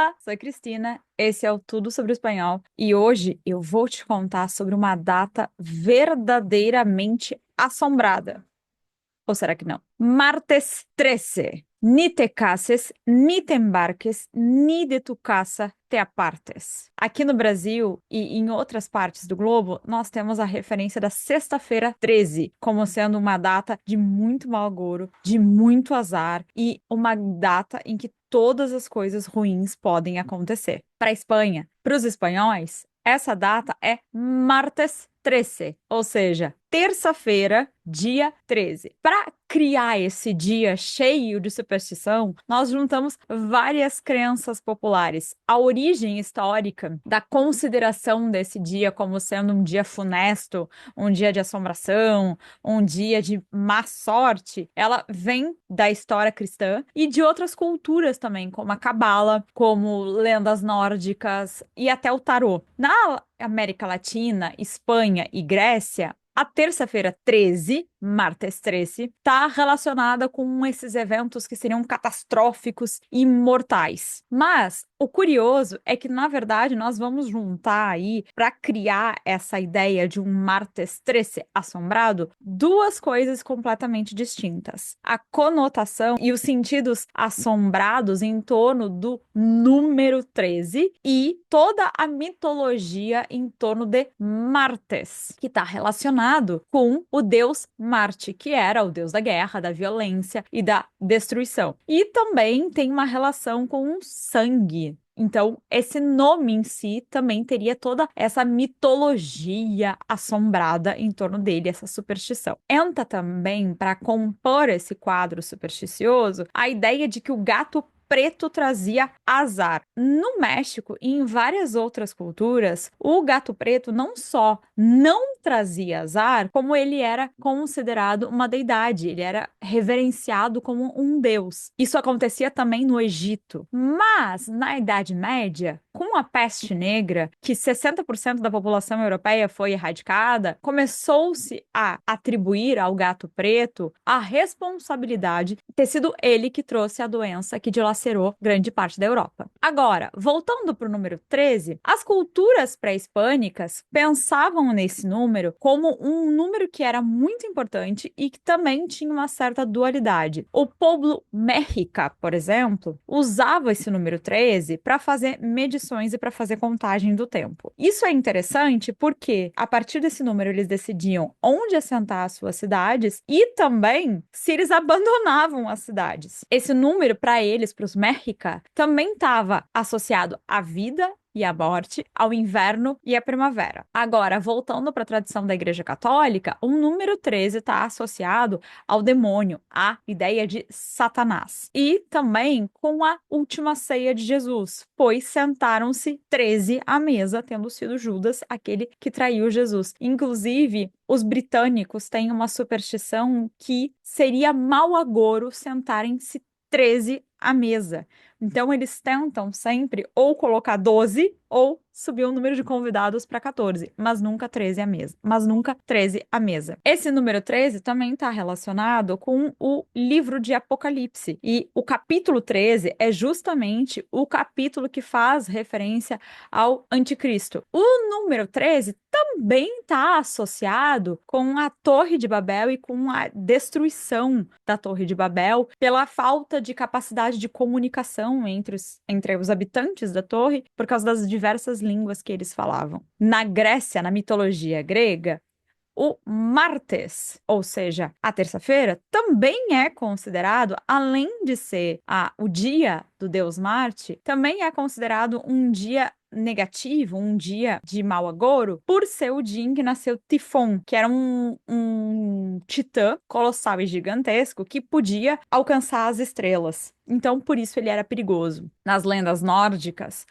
Olá, sou a Cristina, esse é o Tudo sobre o Espanhol e hoje eu vou te contar sobre uma data verdadeiramente assombrada. Ou será que não? Martes 13. Ni te cases, ni te embarques, ni de tu casa te apartes. Aqui no Brasil e em outras partes do globo, nós temos a referência da Sexta-feira 13 como sendo uma data de muito mau agouro, de muito azar e uma data em que todas as coisas ruins podem acontecer. Para a Espanha, para os espanhóis, essa data é Martes 13, ou seja, terça-feira, dia 13. Para criar esse dia cheio de superstição, nós juntamos várias crenças populares. A origem histórica da consideração desse dia como sendo um dia funesto, um dia de assombração, um dia de má sorte, ela vem da história cristã e de outras culturas também, como a cabala, como lendas nórdicas e até o tarô. Na América Latina, Espanha e Grécia, a terça-feira 13, Martes 13, está relacionada com esses eventos que seriam catastróficos e mortais. Mas o curioso é que, na verdade, nós vamos juntar aí, para criar essa ideia de um Martes 13 assombrado, duas coisas completamente distintas. A conotação e os sentidos assombrados em torno do número 13 e toda a mitologia em torno de Martes, que está relacionado com o deus Marte, que era o deus da guerra, da violência e da destruição. E também tem uma relação com o sangue. Então, esse nome em si também teria toda essa mitologia assombrada em torno dele, essa superstição. Entra também, para compor esse quadro supersticioso, a ideia de que o gato preto trazia azar. No México e em várias outras culturas, o gato preto não só não trazia azar, como ele era considerado uma deidade, ele era reverenciado como um deus. Isso acontecia também no Egito. Mas na Idade Média, com a peste negra, que 60% da população europeia foi erradicada, começou-se a atribuir ao gato preto a responsabilidade de ter sido ele que trouxe a doença que dilacerou grande parte da Europa. Agora, voltando para o número 13, as culturas pré-hispânicas pensavam nesse número como um número que era muito importante e que também tinha uma certa dualidade. O povo México, por exemplo, usava esse número 13 para fazer medições e para fazer contagem do tempo. Isso é interessante porque, a partir desse número, eles decidiam onde assentar as suas cidades e também se eles abandonavam as cidades. Esse número, para eles, para os México, também estava associado à vida e à morte, ao inverno e à primavera. Agora, voltando para a tradição da Igreja Católica, o número 13 está associado ao demônio, à ideia de Satanás. E também com a última ceia de Jesus, pois sentaram-se 13 à mesa, tendo sido Judas aquele que traiu Jesus. Inclusive, os britânicos têm uma superstição que seria mau agouro sentarem-se 13 à mesa. Então, eles tentam sempre ou colocar 12 ou subir o número de convidados para 14, mas nunca 13 à mesa. Mas nunca 13 à mesa. Esse número 13 também está relacionado com o livro de Apocalipse. E o capítulo 13 é justamente o capítulo que faz referência ao anticristo. O número 13 também está associado com a Torre de Babel e com a destruição da Torre de Babel pela falta de capacidade de comunicação entre os habitantes da torre por causa das diversas línguas que eles falavam. Na Grécia, na mitologia grega, o Martes, ou seja, a terça-feira, também é considerado, além de ser o dia do deus Marte, também é considerado um dia negativo, um dia de mau agouro, por ser o dia em que nasceu Tifon, que era um titã colossal e gigantesco que podia alcançar as estrelas. Então, por isso ele era perigoso. Nas lendas nórdicas,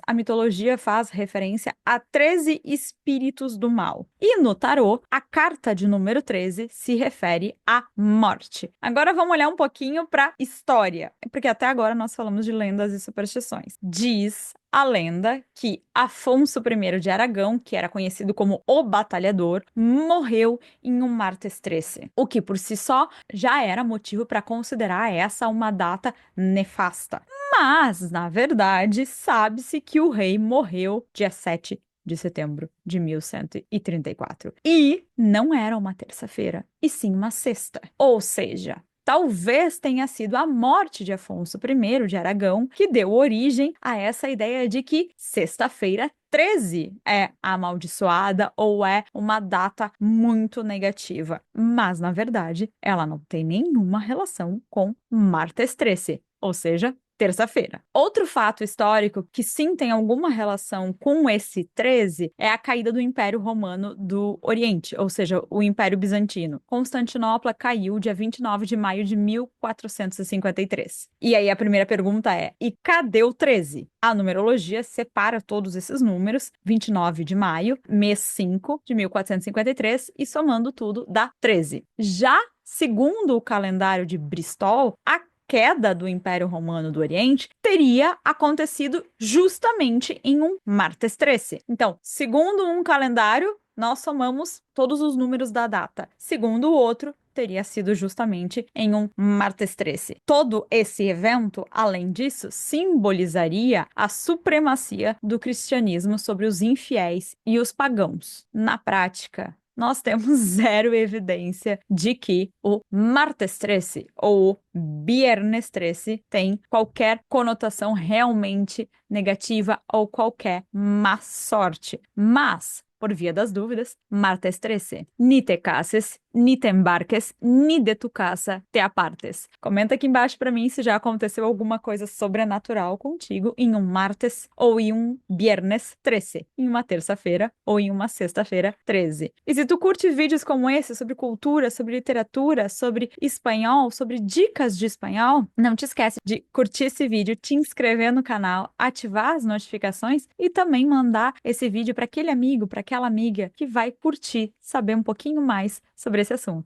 a mitologia faz referência a 13 espíritos do mal. E no tarô, a carta de número 13 se refere à morte. Agora vamos olhar um pouquinho para história, porque até agora nós falamos de lendas e superstições. Diz a lenda que Afonso I de Aragão, que era conhecido como o Batalhador, morreu em um martes 13, o que por si só já era motivo para considerar essa uma data nefasta. Mas, na verdade, sabe-se que o rei morreu dia 7 de setembro de 1134. E não era uma terça-feira, e sim uma sexta. Ou seja, talvez tenha sido a morte de Afonso I de Aragão que deu origem a essa ideia de que sexta-feira 13 é amaldiçoada ou é uma data muito negativa. Mas, na verdade, ela não tem nenhuma relação com martes 13, ou seja, terça-feira. Outro fato histórico que sim tem alguma relação com esse 13 é a caída do Império Romano do Oriente, ou seja, o Império Bizantino. Constantinopla caiu dia 29 de maio de 1453. E aí a primeira pergunta é: e cadê o 13? A numerologia separa todos esses números, 29 de maio, mês 5 de 1453, e somando tudo dá 13. Já segundo o calendário de Bristol, a queda do Império Romano do Oriente teria acontecido justamente em um martes 13. Então, segundo um calendário, nós somamos todos os números da data. Segundo o outro, teria sido justamente em um martes 13. Todo esse evento, além disso, simbolizaria a supremacia do cristianismo sobre os infiéis e os pagãos. Na prática, nós temos zero evidência de que o martes 13 ou o viernes 13 tem qualquer conotação realmente negativa ou qualquer má sorte. Mas, por via das dúvidas, martes 13. Ni te cases, ni te embarques, ni de tu casa te apartes. Comenta aqui embaixo para mim se já aconteceu alguma coisa sobrenatural contigo em um martes ou em um viernes 13, em uma terça-feira ou em uma sexta-feira 13. E se tu curte vídeos como esse sobre cultura, sobre literatura, sobre espanhol, sobre dicas de espanhol, não te esquece de curtir esse vídeo, te inscrever no canal, ativar as notificações e também mandar esse vídeo para aquele amigo, para aquela amiga que vai curtir saber um pouquinho mais sobre esse assunto.